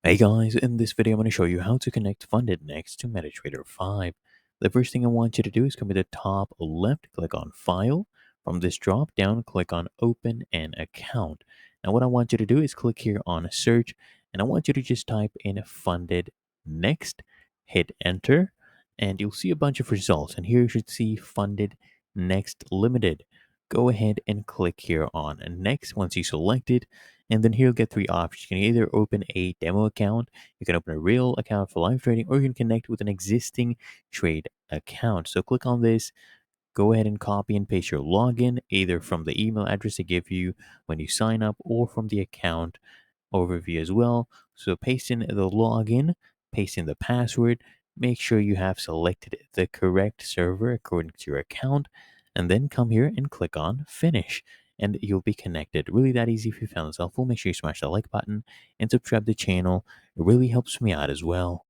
Hey guys, in this video I'm going to show you how to connect FundedNext to MetaTrader 5. The first thing I want you to do is come to the top left, click on File. From this drop down, click on Open an Account. Now what I want you to do is click here on Search, and I want you to just type in FundedNext, hit Enter, and you'll see a bunch of results. And here you should see FundedNext Limited. Go ahead and click here on Next once you select it. And then here you'll get three options. You can either open a demo account, you can open a real account for live trading, or you can connect with an existing trade account. So click on this, go ahead and copy and paste your login, either from the email address they give you when you sign up or from the account overview as well. So paste in the login, paste in the password, make sure you have selected the correct server according to your account, and then come here and click on finish. And you'll be connected. Really that easy. If you found this helpful, make sure you smash that like button and subscribe to the channel. It really helps me out as well.